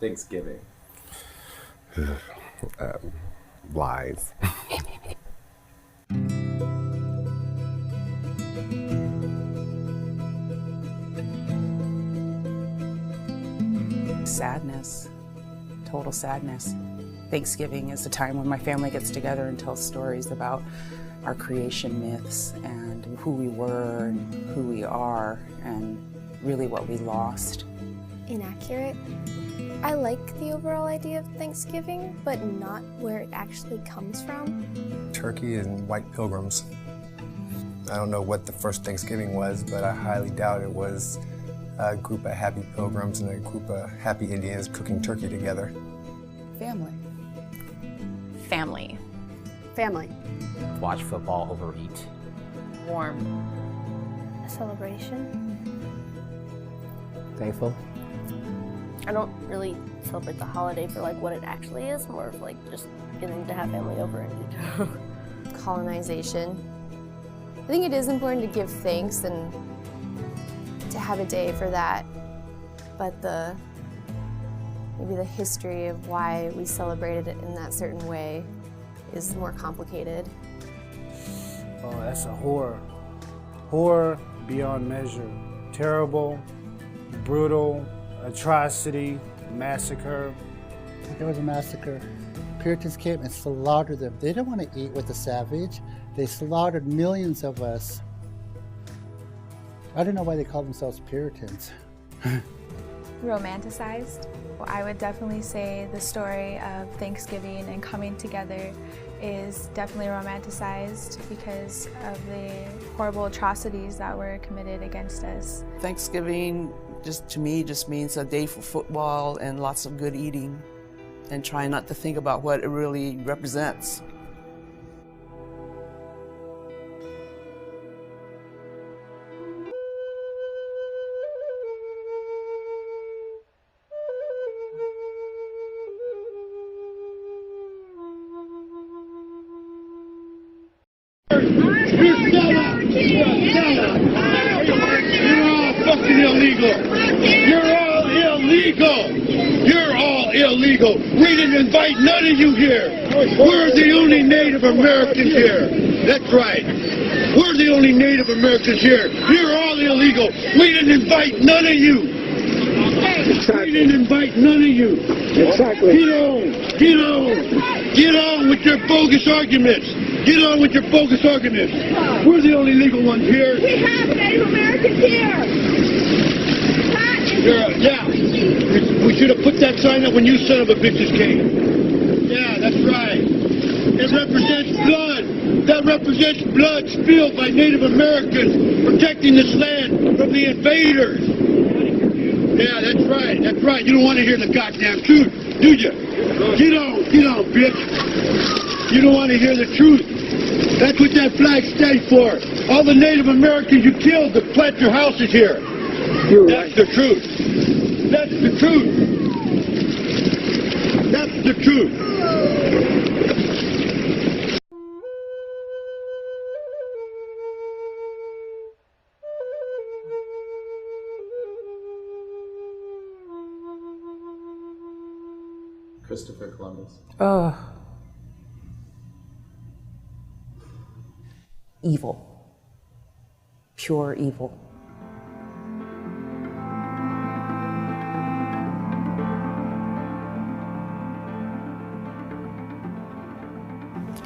Thanksgiving? Lies. Sadness, total sadness. Thanksgiving is the time when my family gets together and tells stories about our creation myths and who we were and who we are and really what we lost. Inaccurate. I like the overall idea of Thanksgiving, but not where it actually comes from. Turkey and white pilgrims. I don't know what the first Thanksgiving was, but I highly doubt it was a group of happy pilgrims and a group of happy Indians cooking turkey together. Family. Family. Family. Watch football, overeat. Warm. A celebration. Thankful. I don't really celebrate the holiday for like what it actually is, more of like just getting to have family over and eat. Colonization. I think it is important to give thanks and to have a day for that, but maybe the history of why we celebrated it in that certain way is more complicated. Oh, that's a horror. Horror beyond measure. Terrible, brutal, atrocity, massacre. There was a massacre. Puritans came and slaughtered them. They didn't want to eat with the savage. They slaughtered millions of us. I don't know why they call themselves Puritans. Romanticized. I would definitely say the story of Thanksgiving and coming together is definitely romanticized because of the horrible atrocities that were committed against us. Thanksgiving, to me, means a day for football and lots of good eating and trying not to think about what it really represents. You're all illegal. We didn't invite none of you here. We're the only Native Americans here. That's right. We're the only Native Americans here. You're all illegal. We didn't invite none of you. We didn't invite none of you. Exactly. Get on with your bogus arguments. Get on with your bogus arguments. We're the only legal ones here. We have Native Americans here. Yeah, we should have put that sign up when you son of a bitches came. Yeah, that's right. It represents blood. That represents blood spilled by Native Americans protecting this land from the invaders. Yeah, that's right. That's right. You don't want to hear the goddamn truth, do you? Get on, bitch. You don't want to hear the truth. That's what that flag stands for. All the Native Americans you killed to plant your houses here. That's the truth. That's the truth. That's the truth. Christopher Columbus. Evil. Pure evil.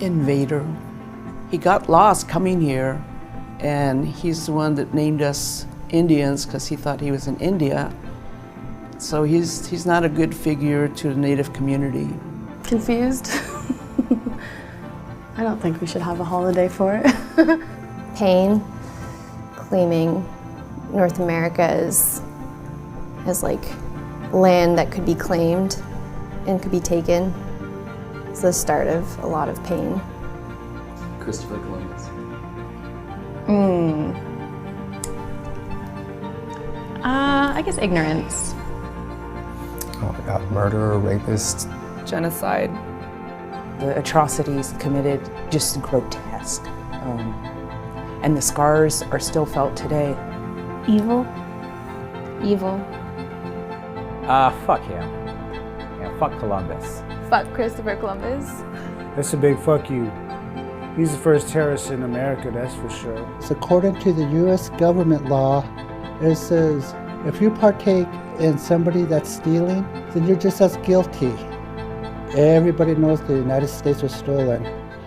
Invader. He got lost coming here, and he's the one that named us Indians because he thought he was in India. So he's not a good figure to the Native community. Confused. I don't think we should have a holiday for it. Pain, claiming North America as like land that could be claimed and could be taken. It's the start of a lot of pain. Christopher Columbus. I guess ignorance. Oh my God, murder, rapist. Genocide. The atrocities committed, just grotesque. And the scars are still felt today. Evil. Evil. Fuck him. Fuck Columbus. Fuck Christopher Columbus. That's a big fuck you. He's the first terrorist in America, that's for sure. So according to the U.S. government law, it says if you partake in somebody that's stealing, then you're just as guilty. Everybody knows the United States was stolen.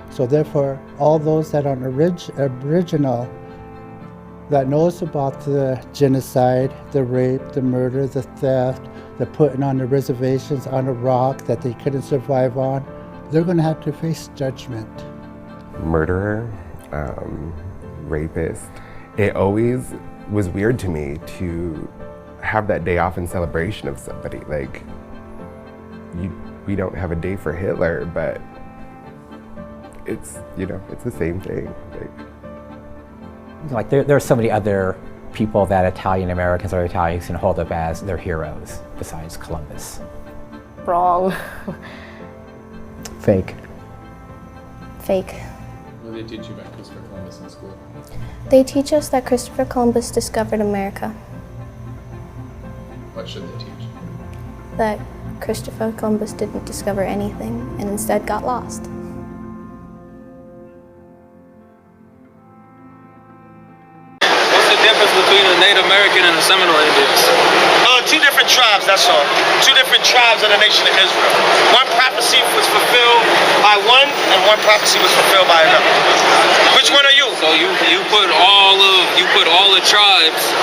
So therefore, all those that are original, that knows about the genocide, the rape, the murder, the theft, the putting on the reservations on a rock that they couldn't survive on, they're going to have to face judgment. Murderer, rapist. It always was weird to me to have that day off in celebration of somebody. Like, we don't have a day for Hitler, but it's, you know, it's the same thing. Like there are so many other people that Italian Americans or Italians can hold up as their heroes besides Columbus. Wrong. Fake. Fake. What do they teach you about Christopher Columbus in school? They teach us that Christopher Columbus discovered America. What should they teach? That Christopher Columbus didn't discover anything and instead got lost. What's the difference between a Native American and a Seminole Indians? Two different tribes, that's all. Two different tribes of the nation of Israel. One prophecy was fulfilled by one, and one prophecy was fulfilled by another. Which one are you? So you put all the tribes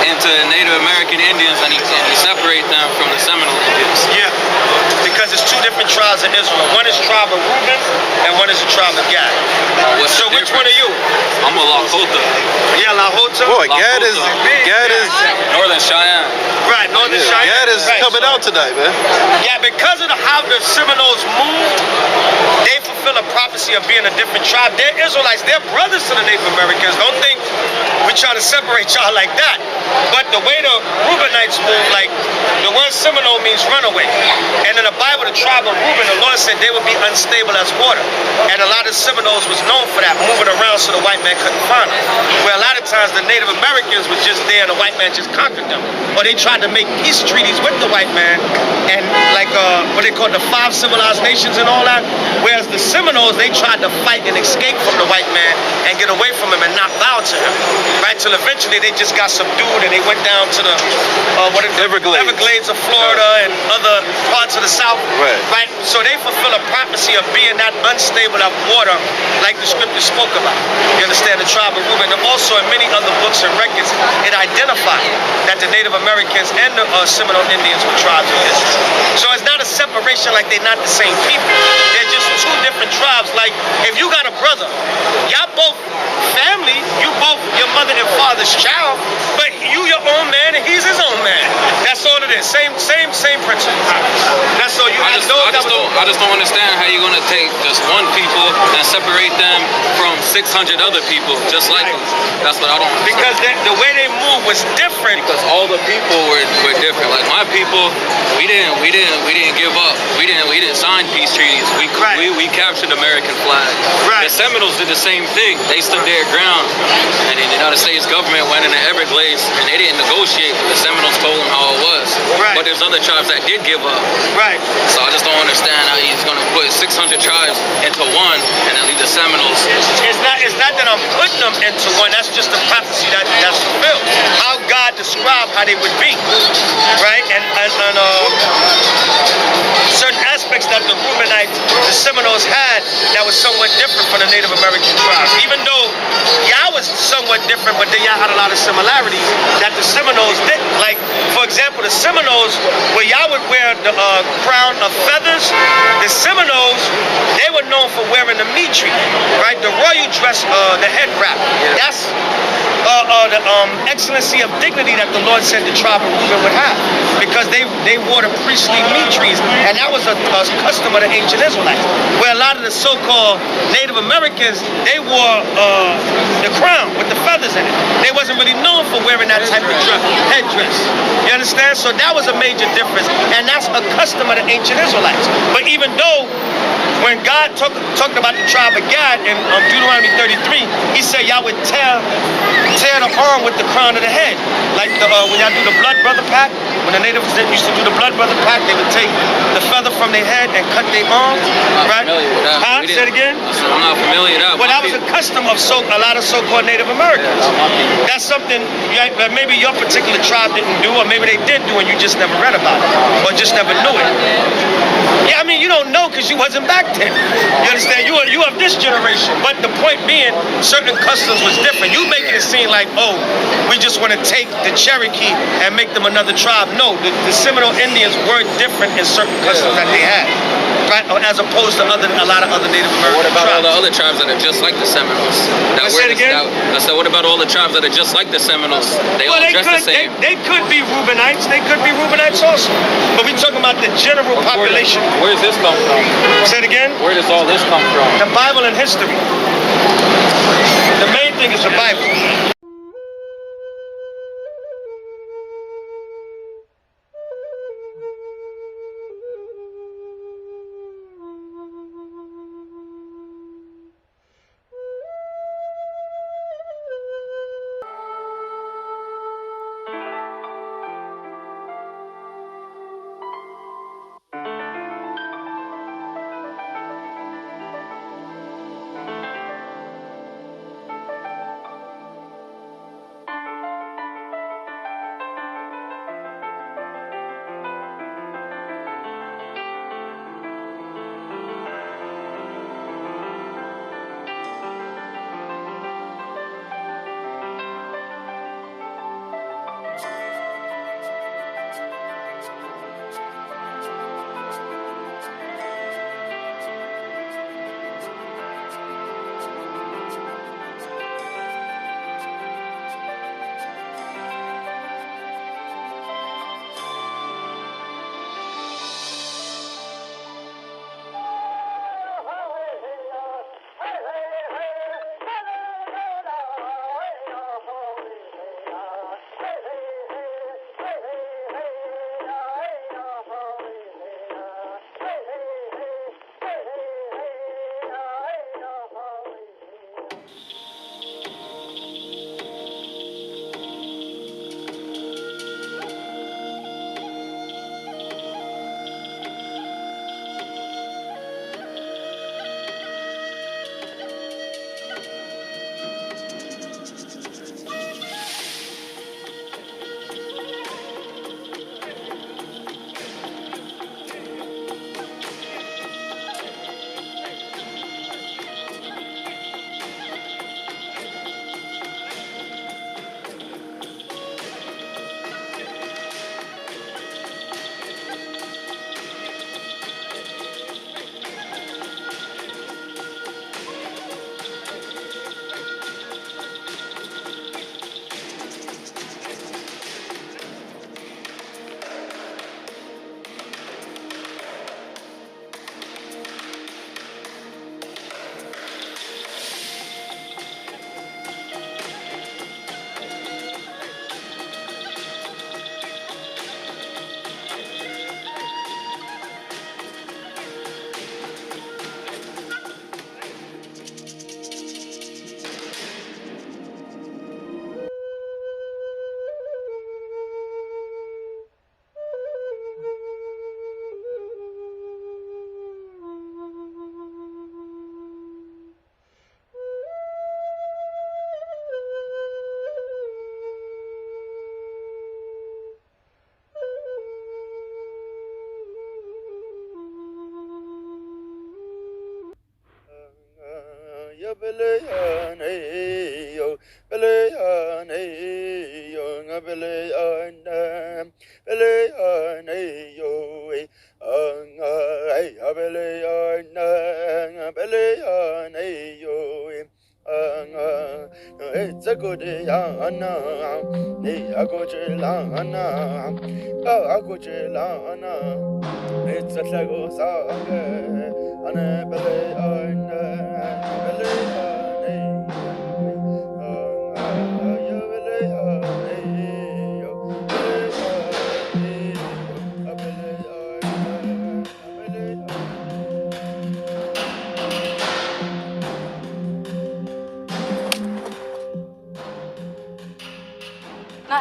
into Native American Indians, and you separate them from the Seminole Indians. Yeah, because it's two different tribes of Israel. One is tribe of Reuben, and one is the tribe of Gad. So which one are you? I'm a Lakota. Yeah, Lakota. Boy, Gad is Northern Cheyenne. Right, Northern Cheyenne. Gad is coming out tonight, man. Yeah, because of how the Seminoles moved, they fulfill a prophecy of being a different tribe. They're Israelites. They're brothers to the Native Americans. Don't think we're trying to separate y'all like that. But the way the Reubenites move, like the word Seminole means runaway. And in the Bible, the tribe of Reuben, the Lord said they would be unstable as water. And a lot of Seminoles was known for that, moving around so the white man couldn't find them. Where a lot of times the Native Americans was just there and the white man just conquered them. Or they tried to make peace treaties with the white man and like what they call the 5 civilized nations and all that. Whereas the Seminoles, they tried to fight and escape from the white man and get away from him and not bow to him. Right, till eventually they just got subdued and they went down to the Everglades of Florida and other parts of the South. Right, so they fulfill a prophecy of being that unstable of water like the scripture spoke about. You understand, the tribe of Reuben. And also in many other books and records, it identified that the Native Americans and the Seminole Indians were tribes of Israel. So it's not a separation like they're not the same people. They're just two different tribes. Like if you got a brother, y'all both family, you both your mother and father's child, but you your own man and he's his own man. That's all it is. Same principle. That's all. I just don't understand how you're gonna take just one people and separate them from 600 other people just like them. That's what I don't understand. Because the way they move was different. Because all the people were different. Like my people, we didn't give up. We didn't sign peace treaties. We captured the American flag. Right. The Seminoles did the same thing. They stood their ground, and the United States government went in the Everglades and they didn't negotiate. The Seminoles told them how it was. Right. But there's other tribes that did give up. Right. So I just don't understand how he's gonna put 600 tribes into one and then leave the Seminoles. It's not that I'm putting them into one. That's just a prophecy that's fulfilled. How God described how they would be, right? And certain aspects that the Reubenites, the Seminoles had that was somewhat different from the Native American tribes. Even though y'all was somewhat different, but then y'all had a lot of similarities that the Seminoles didn't. Like, for example, the Seminoles, where y'all would wear the crown of feathers, the Seminoles, they were known for wearing the mitri, right? The royal dress, the head wrap. That's the excellency of dignity that the Lord said the tribe of Reuben would have, because they wore the priestly mitris, and that was a custom of the ancient Israelites. Where a lot of the so-called Native Americans, they wore the crown with the feathers in it. They wasn't really known for wearing that type of headdress. You understand? So that was a major difference, and that's a custom of the ancient Israelites. But even though When God talked about the tribe of Gad in Deuteronomy 33, he said y'all would tear the arm with the crown of the head. Like when y'all do the blood brother pact, when the natives used to do the blood brother pact, they would take the feather from their head and cut their arm. Right? Huh? Say it again? I'm not familiar with that. Well, that was a custom of a lot of so-called Native Americans. That's something that maybe your particular tribe didn't do, or maybe they did do and you just never read about it, or just never knew it. Yeah, I mean, you don't know because you wasn't back then. You understand? You of this generation. But the point being, certain customs was different. You making it seem like, oh, we just want to take the Cherokee and make them another tribe. No, the Seminole Indians were different in certain customs that they had, right? As opposed to a lot of other Native American What about tribes. all the other tribes that are just like the Seminoles? Say it again? I said, what about all the tribes that are just like the Seminoles? They all dress the same. They could be Reubenites. They could be Reubenites also. But we talking about the general population. Where does this come from? Say it again? Where does all this come from? The Bible and history. The main thing is the Bible.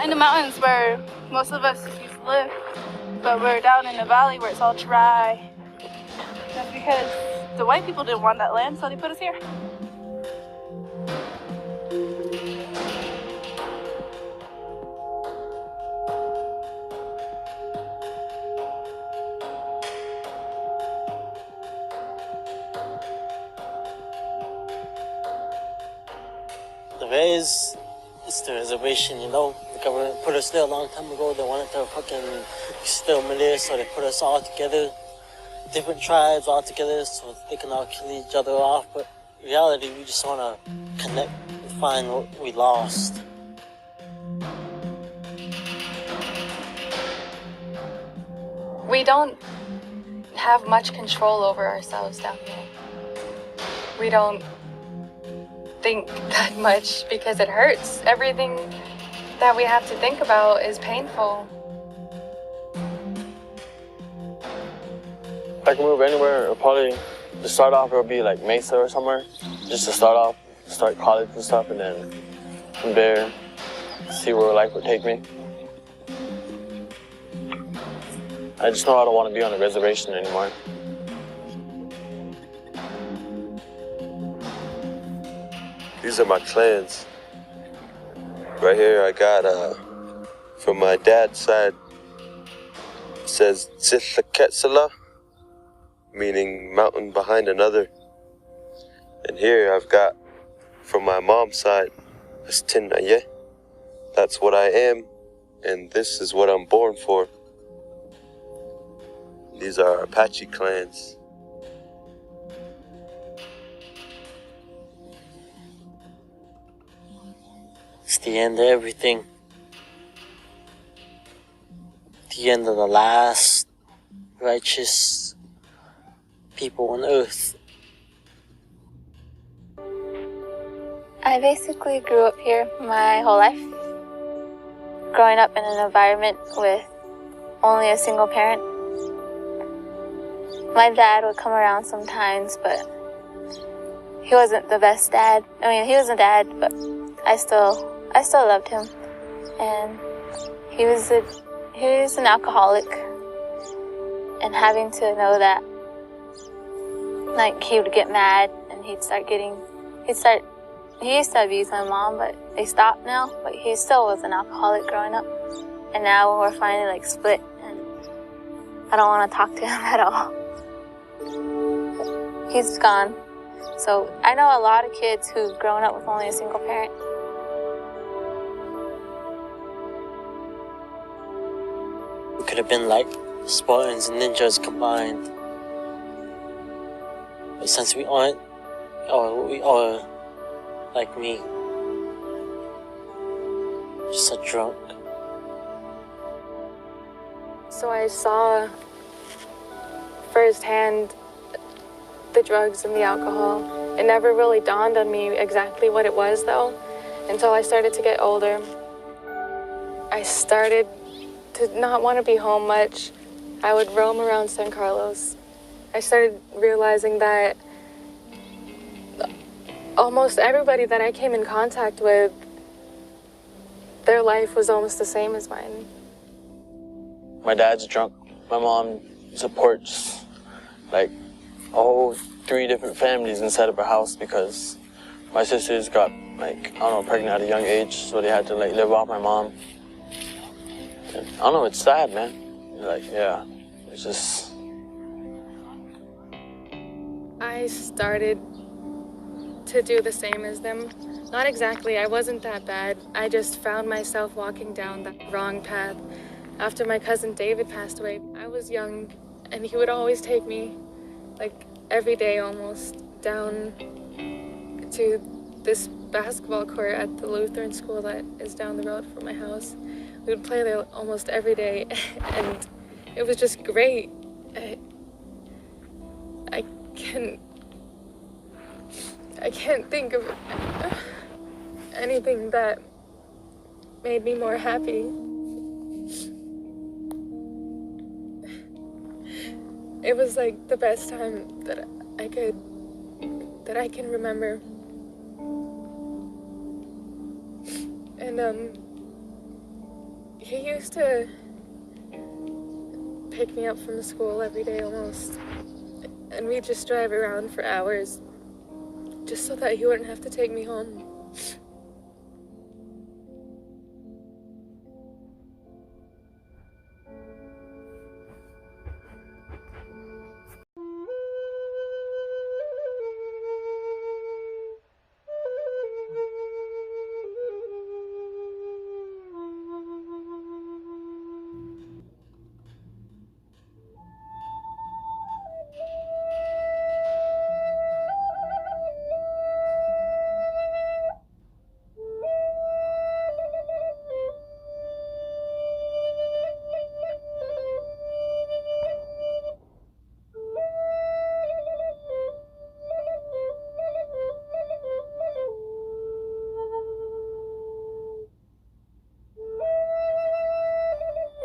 not in the mountains where most of us used to live, but we're down in the valley where it's all dry. That's because the white people didn't want that land, so they put us here. It's the reservation, you know. The government put us there a long time ago. They wanted to fucking exterminate us, so they put us all together, different tribes all together, so they can all kill each other off. But in reality, we just want to connect and find what we lost. We don't have much control over ourselves down here. We don't think that much because it hurts. Everything that we have to think about is painful. If I can move anywhere, it'll probably, to start off, it'll be like Mesa or somewhere, just to start off, start college and stuff, and then from there, see where life would take me. I just know I don't want to be on a reservation anymore. These are my clans. Right here I got, from my dad's side, it says 𝐤𤄏𤙦, meaning mountain behind another. And here I've got, from my mom's side, 𝐤𝐿𝐻𝐿. That's what I am, and this is what I'm born for. These are Apache clans. It's the end of everything. The end of the last righteous people on earth. I basically grew up here my whole life. Growing up in an environment with only a single parent. My dad would come around sometimes, but he wasn't the best dad. I mean, he was a dad, but I still loved him. And he was an alcoholic. And having to know that, like, he would get mad and he used to abuse my mom, but they stopped now. But he still was an alcoholic growing up. And now we're finally like split, and I don't want to talk to him at all. He's gone. So I know a lot of kids who've grown up with only a single parent. We could have been like Spartans and ninjas combined. But since we aren't, or we are like me, just a drunk. So I saw firsthand the drugs and the alcohol. It never really dawned on me exactly what it was, though, until I started to get older. I started to not want to be home much. I would roam around San Carlos. I started realizing that almost everybody that I came in contact with, their life was almost the same as mine. My dad's drunk. My mom supports like a whole 3 different families inside of her house because my sisters got like, I don't know, pregnant at a young age, so they had to like live off my mom. And, I don't know, it's sad, man. Like, yeah, it's just. I started to do the same as them. Not exactly, I wasn't that bad. I just found myself walking down the wrong path. After my cousin David passed away, I was young, and he would always take me, like every day almost, down to this basketball court at the Lutheran school that is down the road from my house. We would play there almost every day, and it was just great. I can't think of anything that made me more happy. It was like the best time that I can remember. And He used to pick me up from school every day almost, and we'd just drive around for hours just so that he wouldn't have to take me home.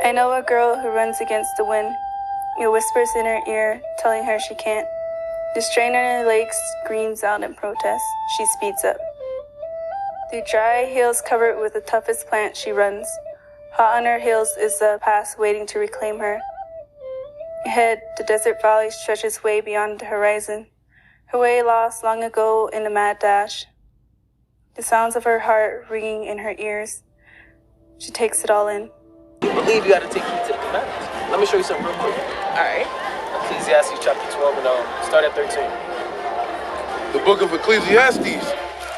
I know a girl who runs against the wind. It whispers in her ear, telling her she can't. The strain on her legs screams out in protest. She speeds up. Through dry hills covered with the toughest plant, she runs. Hot on her heels is the past waiting to reclaim her. Ahead, the desert valley stretches way beyond the horizon. Her way lost long ago in a mad dash. The sounds of her heart ringing in her ears. She takes it all in. You believe you got to take heed to the commandments. Let me show you something real quick. All right. Ecclesiastes chapter 12 and start at 13. The book of Ecclesiastes,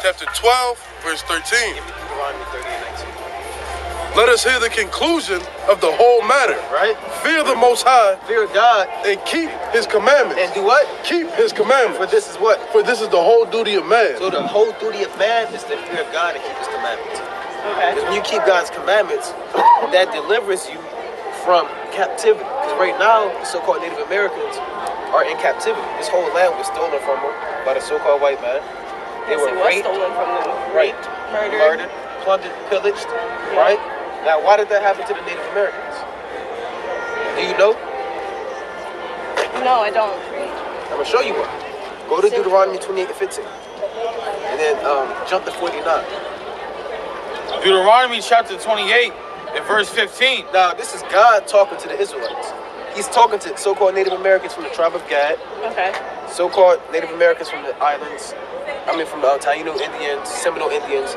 chapter 12, verse 13. Give me Deuteronomy 30 and 19. Let us hear the conclusion of the whole matter. Right? Fear the Most High. Fear God. And keep His commandments. And do what? Keep His commandments. For this is what? For this is the whole duty of man. So the whole duty of man is to fear God and keep His commandments. Okay. Because when you keep God's commandments, that delivers you from captivity. Because right now, the so-called Native Americans are in captivity. This whole land was stolen from them by the so-called white man. They were raped, stolen from them. Raped, murdered, plundered, pillaged, right? Now, why did that happen to the Native Americans? Do you know? No, I don't. I'm going to show you why. Go to Deuteronomy 28 and 15. And then jump to 49. Deuteronomy chapter 28 and verse 15. Now, this is God talking to the Israelites. He's talking to so-called Native Americans from the tribe of Gad. Okay. So-called Native Americans from the islands. From the Taino Indians, Seminole Indians,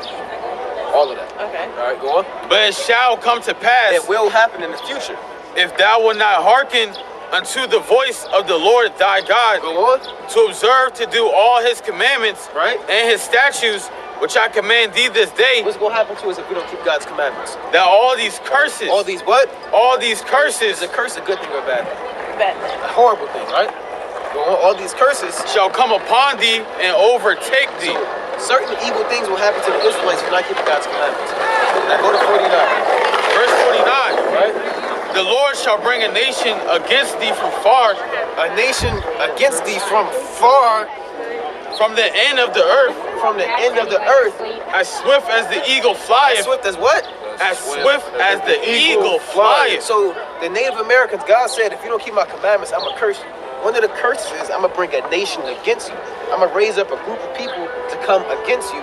all of that. Okay. All right, go on. But it shall come to pass. It will happen in the future. If thou wilt not hearken unto the voice of the Lord thy God, go on, to observe to do all His commandments, right, and His statutes, which I command thee this day. What's going to happen to us if we don't keep God's commandments? That all these curses. All these what? All these curses. Is a curse a good thing or a bad thing? Bad. A horrible thing, right? All these curses shall come upon thee and overtake thee. So, certain evil things will happen to the Israelites for not keeping God's commandments. Now go to 49. Verse 49. Right? The Lord shall bring a nation against thee from far. A nation against thee from far. From the end of the earth. From the end of the earth. As swift as the eagle flieth. As swift as what? As swift as the eagle flieth. So the Native Americans, God said, if you don't keep my commandments, I'm going to curse you. One of the curses is I'm going to bring a nation against you. I'm going to raise up a group of people to come against you.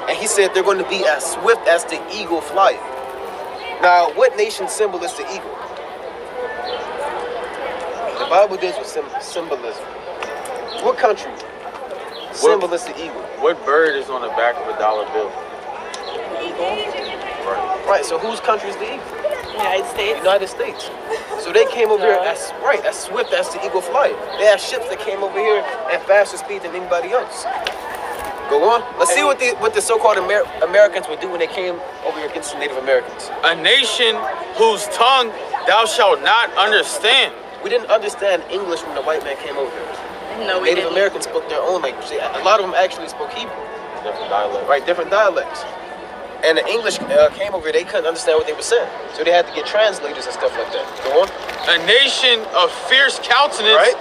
And he said they're going to be as swift as the eagle flieth. Now, what nation symbol is the eagle? The Bible deals with symbolism. What country symbol is the eagle? What bird is on the back of a dollar bill? Eagle. Right, so whose country is the eagle? United States. United States. So they came over here as swift as the eagle flight. They have ships that came over here at faster speed than anybody else. Go on. Let's see what the so-called Americans would do when they came over here against the Native Americans. A nation whose tongue thou shalt not understand. We didn't understand English when the white man came over here. No, we Native didn't. Americans spoke their own language. A lot of them actually spoke Hebrew. Different dialects. Right, different dialects. And the English came over here, they couldn't understand what they were saying. So they had to get translators and stuff like that. Go on. A nation of fierce countenance,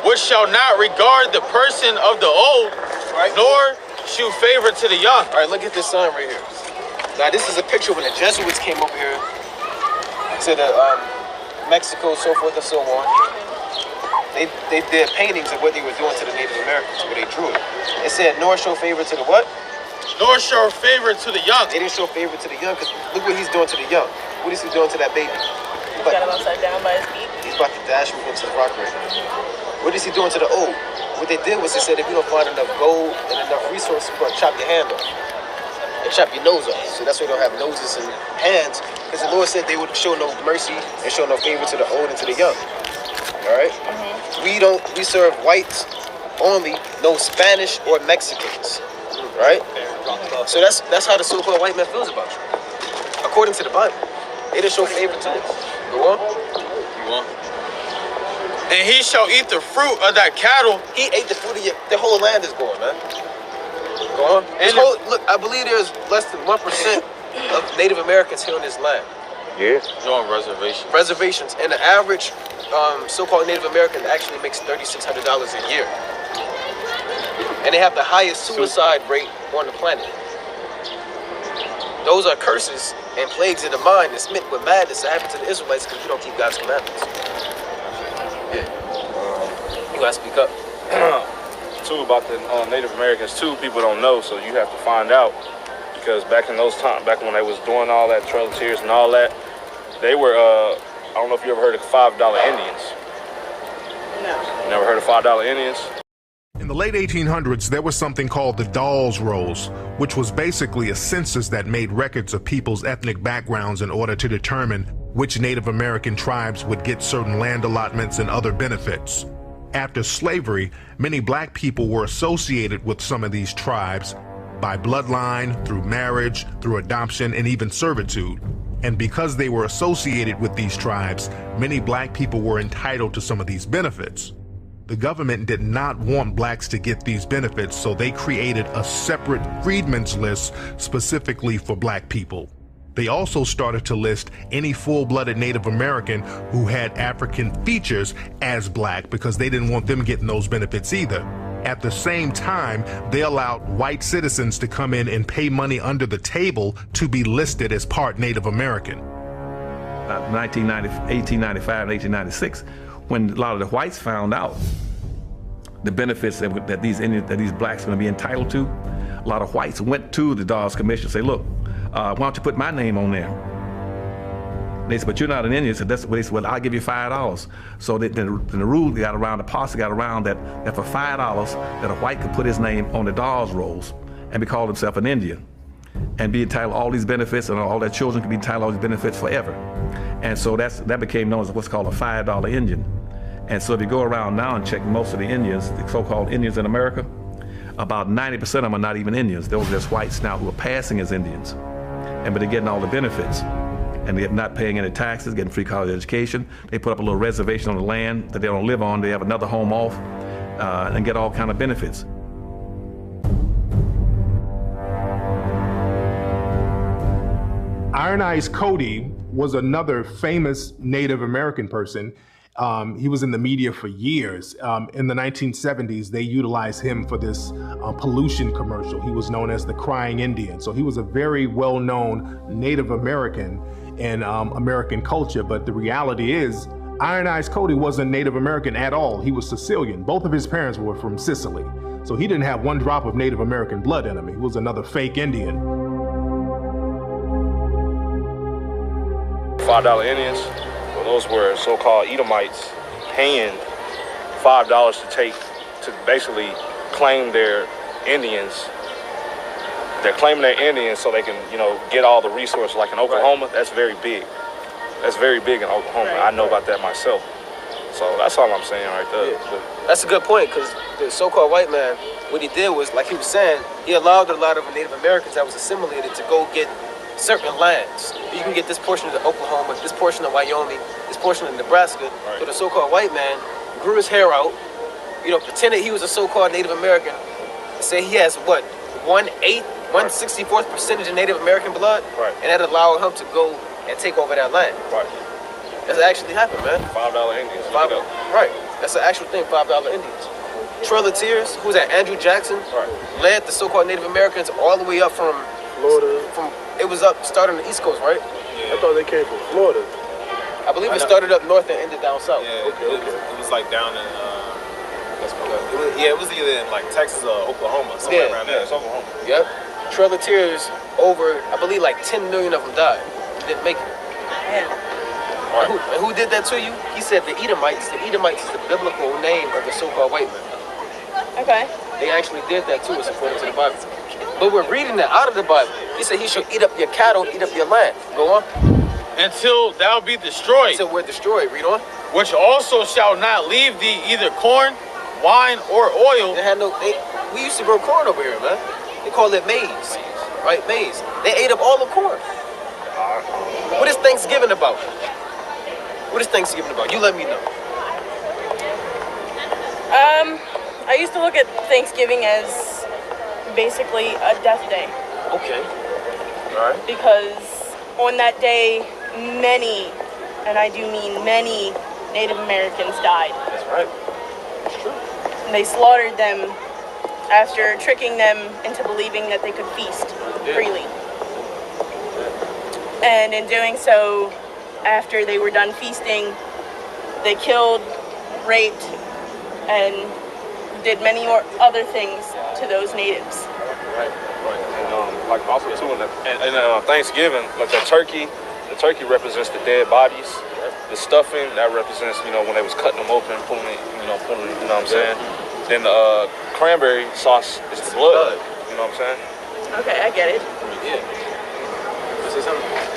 which shall not regard the person of the old, nor shew favor to the young. All right, look at this sign right here. Now, this is a picture when the Jesuits came over here to the Mexico, so forth and so on. They did paintings of what they were doing to the Native Americans, where they drew it. It said, nor show favor to the what? nor show favor to the young. They didn't show favor to the young because look what he's doing to the young. What is he doing to that baby? He got him upside down by his feet. He's about to dash him into the rock right now. What is he doing to the old? What they did was they said if you don't find enough gold and enough resources, we're gonna chop your hand off and chop your nose off. So that's why they don't have noses and hands, because the Lord said they would show no mercy and show no favor to the old and to the young. All right? We serve whites only, no Spanish or Mexicans. Right? So that's how the so-called white man feels about you, according to the Bible. They didn't show favor to us. Go on. Go on. And he shall eat the fruit of that cattle. He ate the fruit of the whole land is going, man. Go on. And look, I believe there's less than 1% of Native Americans here on this land. Yeah. They're on reservations. Reservations. And the average so-called Native American actually makes $3,600 a year. And they have the highest suicide rate on the planet. Those are curses and plagues in the mind that's smitten with madness that happen to the Israelites because we don't keep God's commandments. Yeah. You gotta speak up. Too about the Native Americans too, people don't know, so you have to find out, because back in those times, back when they was doing all that Trail of Tears and all that, they were I don't know if you ever heard of $5 Indians. No. You never heard of $5 Indians? In the late 1800s, there was something called the Dawes Rolls, which was basically a census that made records of people's ethnic backgrounds in order to determine which Native American tribes would get certain land allotments and other benefits. After slavery, many black people were associated with some of these tribes by bloodline, through marriage, through adoption, and even servitude. And because they were associated with these tribes, many black people were entitled to some of these benefits. The government did not want blacks to get these benefits, so they created a separate freedmen's list specifically for black people. They also started to list any full-blooded Native American who had African features as black because they didn't want them getting those benefits either. At the same time, they allowed white citizens to come in and pay money under the table to be listed as part Native American. 1895 and 1896, when a lot of the whites found out the benefits that these blacks are going to be entitled to, a lot of whites went to the Dawes Commission and say, look, why don't you put my name on there? They said, but you're not an Indian. So that's what they said, well, I'll give you $5. So then the rule got around, the policy got around that for $5, that a white could put his name on the Dawes rolls and be called himself an Indian and be entitled to all these benefits, and all their children could be entitled to all these benefits forever. And so that became known as what's called a $5 Indian. And so if you go around now and check most of the Indians, the so-called Indians in America, about 90% of them are not even Indians. Those are just whites now who are passing as Indians. But they're getting all the benefits. And they're not paying any taxes, getting free college education. They put up a little reservation on the land that they don't live on. They have another home off and get all kind of benefits. Iron Eyes Cody was another famous Native American person. He was in the media for years. In the 1970s, they utilized him for this pollution commercial. He was known as the Crying Indian. So he was a very well-known Native American in American culture. But the reality is, Iron Eyes Cody wasn't Native American at all. He was Sicilian. Both of his parents were from Sicily. So he didn't have one drop of Native American blood in him. He was another fake Indian. $5 Indians, well, those were so-called Edomites paying $5 to basically claim their Indians. They're claiming their Indians so they can, get all the resources. Like in Oklahoma, that's very big. That's very big in Oklahoma. I know about that myself. So that's all I'm saying right there. Yeah. That's a good point, because the so-called white man, what he did was, like he was saying, he allowed a lot of Native Americans that was assimilated to go get certain lands. You can get this portion of Oklahoma, this portion of Wyoming, this portion of Nebraska. Right. So the so-called white man grew his hair out, pretended he was a so-called Native American, say he has what, 1/64th percentage of Native American blood, right, and that allowed him to go and take over that land. Right. That's actually happened, man. $5 Indians. Right. That's an actual thing, $5 Indians. Trail of Tears, who's that? Andrew Jackson, led the so-called Native Americans all the way up from Florida. It was up, started on the East Coast, right? Yeah. I thought they came from Florida. I believe it started up north and ended down south. Yeah, it was like down in, it was either in like Texas or Oklahoma, somewhere around there. It's Oklahoma. Yep. Trail of Tears, over, I believe like 10 million of them died. Didn't make it. And who did that to you? He said the Edomites. The Edomites is the biblical name of the so-called white man. Okay. They actually did that to us according to the Bible. But we're reading that out of the Bible. He said he shall eat up your cattle, eat up your land. Go on. Until thou be destroyed. Until we're destroyed. Read on. Which also shall not leave thee either corn, wine, or oil. We used to grow corn over here, man. They call it maize, right? Maize. They ate up all the corn. What is Thanksgiving about? What is Thanksgiving about? You let me know. I used to look at Thanksgiving as basically a death day. Okay. All right. Because on that day, many, and I do mean many, Native Americans died. That's right. That's true. And they slaughtered them after tricking them into believing that they could feast freely. And in doing so, after they were done feasting, they killed, raped, and did many more other things to those natives. Right. And like also too, in Thanksgiving, like the turkey represents the dead bodies. The stuffing, that represents, when they was cutting them open, pulling it, you know what I'm saying? Then the cranberry sauce is the blood, you know what I'm saying? Okay, I get it. Yeah.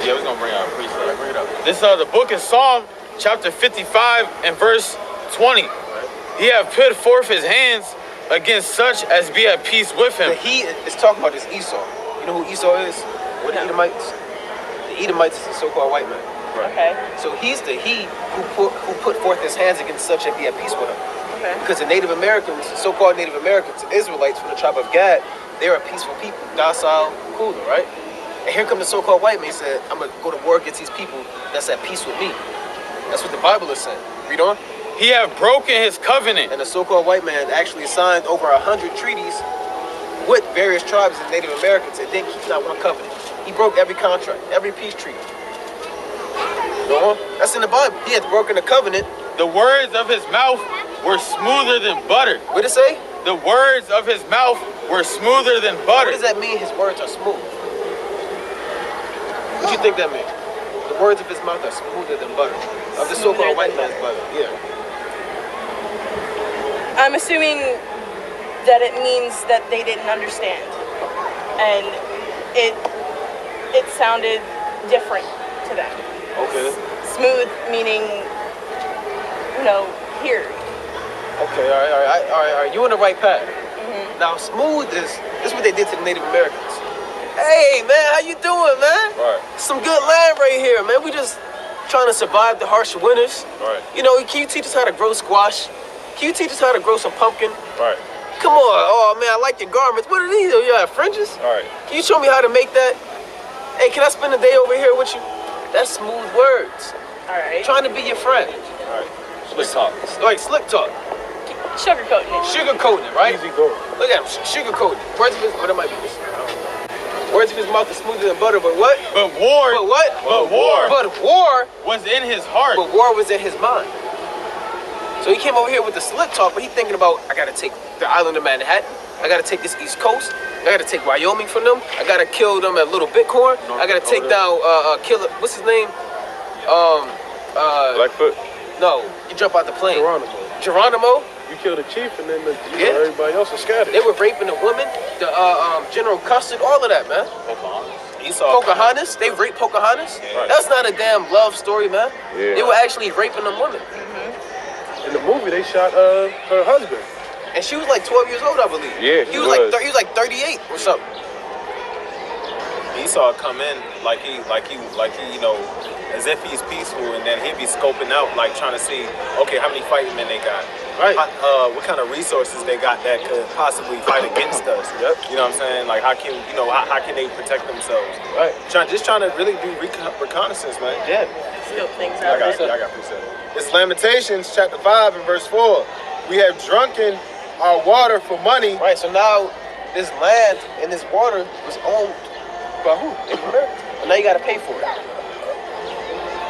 Yeah, we're gonna bring out a priest. Bring it up. This the book of Psalm, chapter 55 and verse 20. He have put forth his hands against such as be at peace with him. The he is talking about this Esau. You know who Esau is? What the Edomites? The Edomites is the so-called white man. Right. Okay. So he's the he who put forth his hands against such as be at peace with him. Okay. Because the Native Americans, so-called Native Americans, Israelites from the tribe of Gad, they're a peaceful people, docile, cool, right? And here come the so-called white man. He said, I'm going to go to war against these people that's at peace with me. That's what the Bible is saying. Read on. He have broken his covenant. And the so-called white man actually signed over 100 treaties with various tribes of Native Americans and didn't keep that one covenant. He broke every contract, every peace treaty. Go on. That's in the Bible. He has broken the covenant. The words of his mouth were smoother than butter. What did it say? The words of his mouth were smoother than butter. What does that mean, his words are smooth? What do you think that means? The words of his mouth are smoother than butter. Of the so-called white man's butter. Yeah. I'm assuming that it means that they didn't understand. And it sounded different to them. Okay. Smooth meaning, here. Okay, all right. You on the right path. Mm-hmm. Now, smooth is what they did to the Native Americans. Hey, man, how you doing, man? Right. Some good land right here, man. We just trying to survive the harsh winters. Right. Can you teach us how to grow squash? Can you teach us how to grow some pumpkin? Right. Come on. Oh, man, I like your garments. What are these? You have fringes? All right. Can you show me how to make that? Hey, can I spend a day over here with you? That's smooth words. All right. Trying to be your friend. All right. Slick talk. Like slick talk. Sugarcoating it. Sugarcoating it, right? Easy go. Look at him, sugarcoating. Words of his, that might be this. Words of his mouth are smoother than butter, but what? But war. But what? But war. But war was in his heart. But war was in his mind. So he came over here with the slick talk, but he thinking about, I gotta take the island of Manhattan. I gotta take this East Coast. I gotta take Wyoming from them. I gotta kill them at Little Bitcoin. I gotta take down, kill it. What's his name? Blackfoot. No, you jump out the plane. Geronimo. You kill the chief and then everybody else is scattered. They were raping the women, the General Custard, all of that, man. Pocahontas. They raped Pocahontas. Right. That's not a damn love story, man. Yeah. They were actually raping them women. In the movie, they shot her husband. And she was like 12 years old, I believe. Yeah, he was like 38 or something. Esau come in like he, as if he's peaceful, and then he'd be scoping out, like trying to see, okay, how many fighting men they got, right? What kind of resources they got that could possibly fight against us? Yep. You know what I'm saying? Like how can they protect themselves? Right. Just trying to really do reconnaissance, man. Yeah. Scope things out. I got precept. It's Lamentations chapter 5 and verse 4. We have drunken our water for money. Right. So now this land and this water was owned by who? Native Americans. And now you got to pay for it.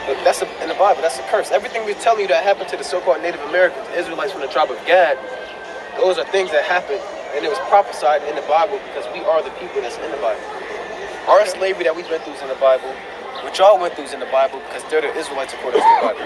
But that's in the Bible. That's a curse. Everything we're telling you that happened to the so-called Native Americans, Israelites from the tribe of Gad, those are things that happened And it was prophesied in the Bible because we are the people that's in the Bible. Our slavery that we went through is in the Bible, which y'all went through is in the Bible because they're the Israelites according to the Bible.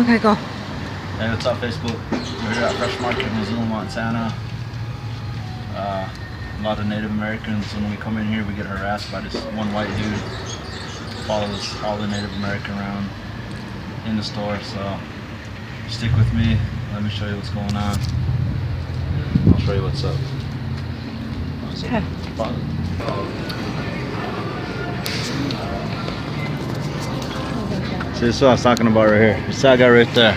Okay, go. Hey, what's up, Facebook? We're here at Fresh Market in Missoula, Montana. A lot of Native Americans, when we come in here, we get harassed by this one white dude. Follows all the Native American around in the store, so stick with me. Let me show you what's going on. I'll show you what's up. Okay. See, this is what I was talking about right here. It's that guy right there.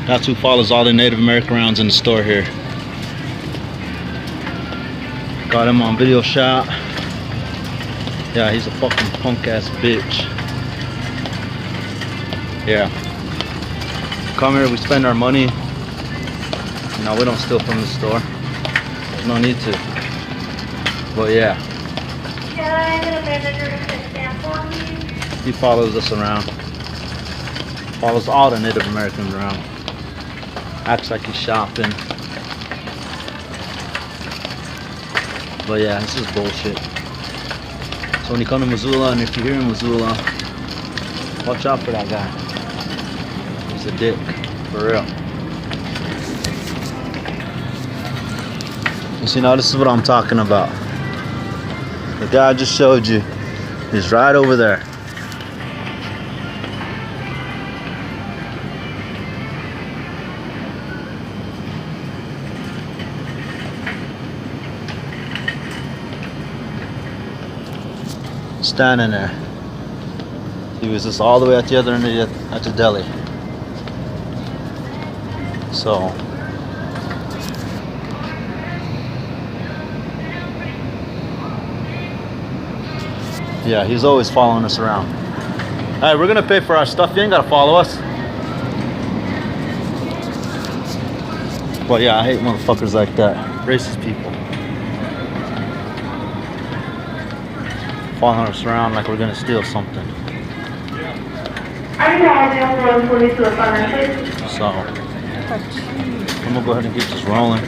That's who follows all the Native American rounds in the store here. Got him on video shot. Yeah, he's a fucking punk ass bitch. Yeah. Come here, we spend our money. No, we don't steal from the store. No need to. But yeah. He follows us around. Follows all the Native Americans around. Acts like he's shopping. But yeah, this is bullshit. So when you come to Missoula, and if you're here in Missoula, watch out for that guy. He's a dick, for real. You see, now this is what I'm talking about. The guy I just showed you is right over there. Standing there. He was just all the way at the other end of the deli. So yeah, he's always following us around. Alright, we're gonna pay for our stuff. You ain't gotta follow us. But yeah, I hate motherfuckers like that. Racist people. Following us around like we're gonna steal something. So I'm gonna go ahead and keep this rolling.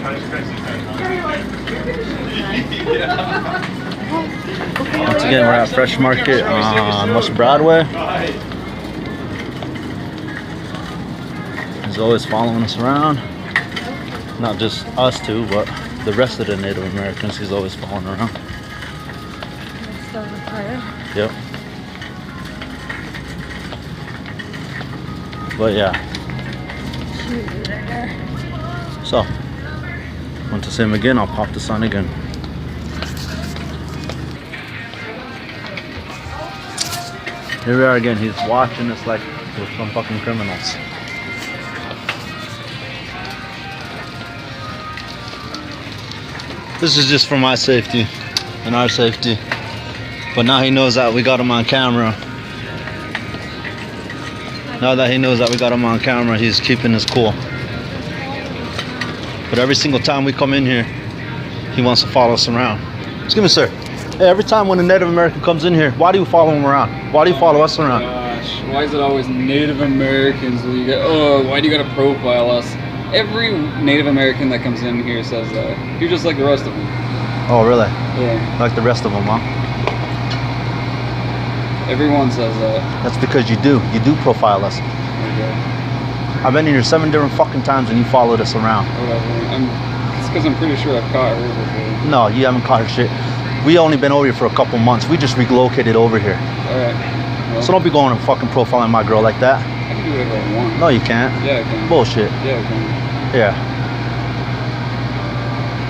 Once again, we're at Fresh Market on West Broadway. He's always following us around. Not just us two, but the rest of the Native Americans he's always following around. Yep. But yeah. So, want to see him again, I'll pop this on again. Here we are again, he's watching us like we're some fucking criminals. This is just for my safety and our safety. But now he knows that we got him on camera. Now that he knows that we got him on camera, he's keeping his cool. But every single time we come in here, he wants to follow us around. Excuse me, sir. Hey, every time when a Native American comes in here, why do you follow him around? Why do you follow us around? Gosh, why is it always Native Americans? Why do you gotta profile us? Every Native American that comes in here says that. You're just like the rest of them. Oh, really? Yeah. Like the rest of them, huh? Everyone says that. That's because you do profile us. Okay. I've been in here 7 different fucking times and you followed us around. Whatever. It's because I'm pretty sure I've caught her before. No, you haven't caught her shit. We only been over here for a couple months. We just relocated over here. Alright. Well, so don't be going and fucking profiling my girl like that. I can do whatever I want. No, you can't. Yeah, I can. Bullshit. Yeah, I can. Yeah.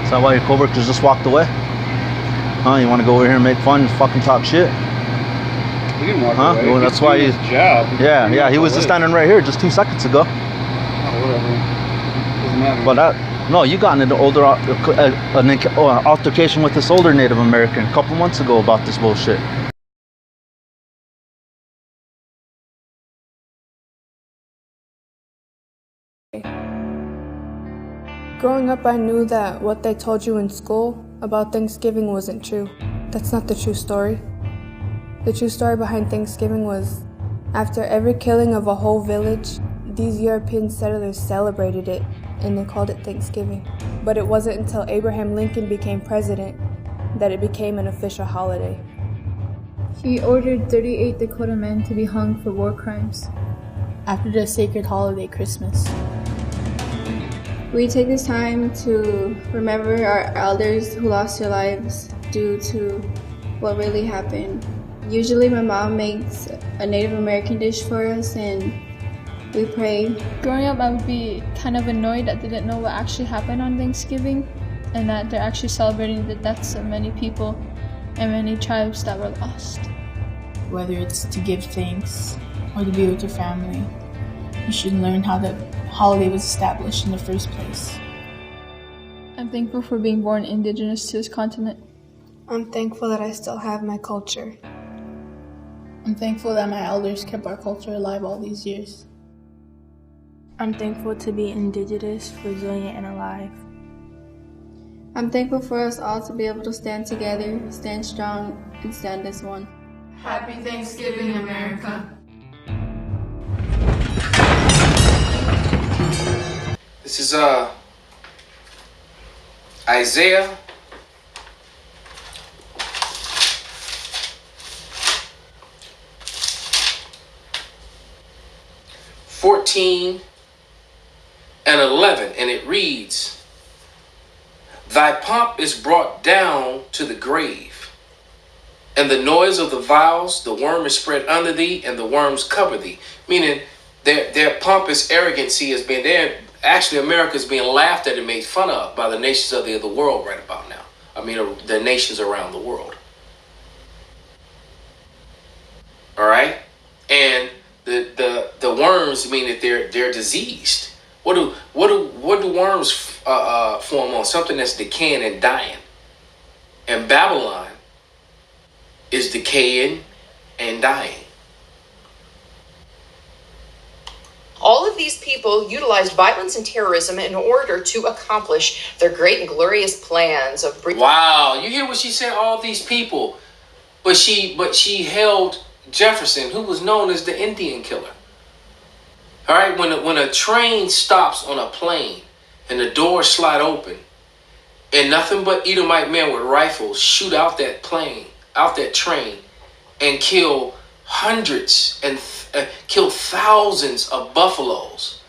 Is that why your coworkers just walked away? Huh? You want to go over here and make fun and fucking talk shit? He didn't walk away. Well, that's why his job. Yeah, he was just standing right here just 2 seconds ago. Oh, whatever. Doesn't matter. But that, no, you got into an altercation with this older Native American a couple months ago about this bullshit. Growing up, I knew that what they told you in school about Thanksgiving wasn't true. That's not the true story. The true story behind Thanksgiving was, after every killing of a whole village, these European settlers celebrated it, and they called it Thanksgiving. But it wasn't until Abraham Lincoln became president that it became an official holiday. He ordered 38 Dakota men to be hung for war crimes after the sacred holiday Christmas. We take this time to remember our elders who lost their lives due to what really happened. Usually my mom makes a Native American dish for us and we pray. Growing up, I would be kind of annoyed that they didn't know what actually happened on Thanksgiving and that they're actually celebrating the deaths of many people and many tribes that were lost. Whether it's to give thanks or to be with your family, you should learn how the holiday was established in the first place. I'm thankful for being born indigenous to this continent. I'm thankful that I still have my culture. I'm thankful that my elders kept our culture alive all these years. I'm thankful to be indigenous, resilient, and alive. I'm thankful for us all to be able to stand together, stand strong, and stand as one. Happy Thanksgiving, America. This is Isaiah 14 and 11, and it reads, "Thy pomp is brought down to the grave, and the noise of the vials, the worm is spread under thee, and the worms cover thee." Meaning their pompous arrogancy has been there. Actually, America is being laughed at and made fun of by the nations of the world right about now. I mean, the nations around the world. All right, and the worms mean that they're diseased. What do worms form on? Something that's decaying and dying. And Babylon is decaying and dying. All of these people utilized violence and terrorism in order to accomplish their great and glorious plans of Wow, you hear what she said? All these people, but she held Jefferson, who was known as the Indian killer. All right, when a train stops on a plane and the doors slide open, and nothing but Edomite men with rifles shoot out that plane, out that train, and kill hundreds and kill thousands of buffaloes.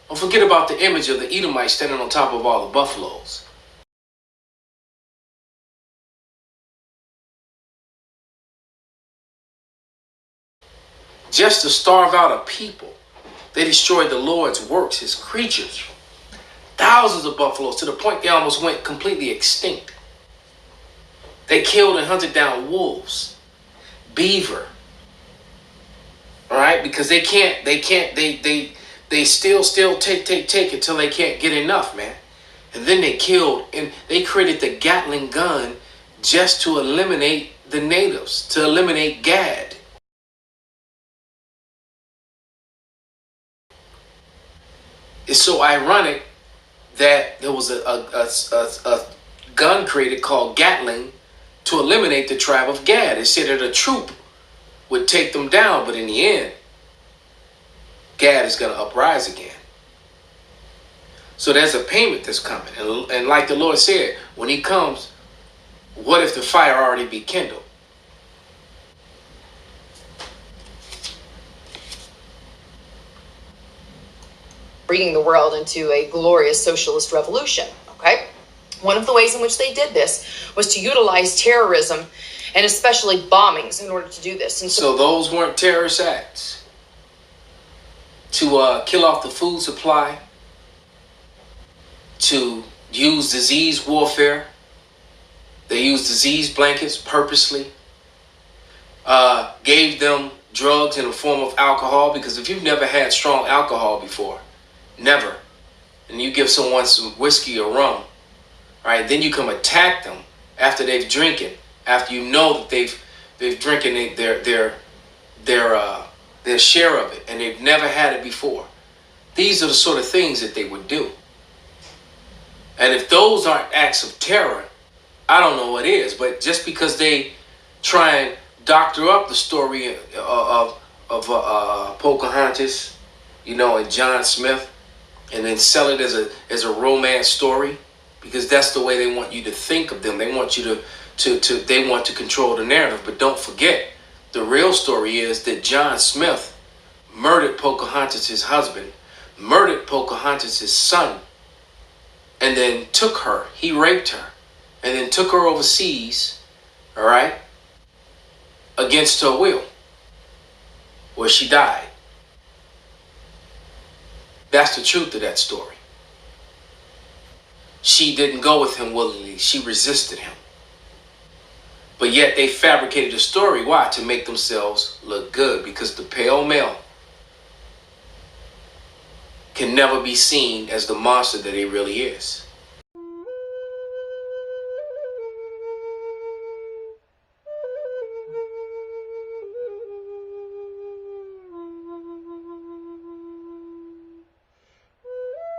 Don't forget about the image of the Edomites standing on top of all the buffaloes. Just to starve out a people, they destroyed the Lord's works, his creatures. Thousands of buffaloes, to the point they almost went completely extinct. They killed and hunted down wolves, beaver. All right, because they still take until they can't get enough, man. And then they killed, and they created the Gatling gun just to eliminate the natives, to eliminate Gad. It's so ironic that there was a gun created called Gatling to eliminate the tribe of Gad. It said that a troop would take them down, but in the end, Gad is going to uprise again. So there's a payment that's coming. And like the Lord said, when he comes, what if the fire already be kindled? bringing the world into a glorious socialist revolution, okay? One of the ways in which they did this was to utilize terrorism and especially bombings in order to do this. And so those weren't terrorist acts? To kill off the food supply, to use disease warfare. They used disease blankets purposely. Gave them drugs in the form of alcohol, because if you've never had strong alcohol before, never, and you give someone some whiskey or rum, right, then you come attack them after they've drinking, after you know that they've drinking their share of it, and they've never had it before. These are the sort of things that they would do. And if those aren't acts of terror, I don't know what is. But just because they try and doctor up the story of Pocahontas, you know, and John Smith, and then sell it as a romance story, because that's the way they want you to think of them. They want you they want to control the narrative. But don't forget, the real story is that John Smith murdered Pocahontas' husband, murdered Pocahontas' son, and then took her. He raped her, and then took her overseas, all right, against her will, where she died. That's the truth of that story. She didn't go with him willingly. She resisted him. But yet they fabricated a story. Why? To make themselves look good. Because the pale male can never be seen as the monster that he really is.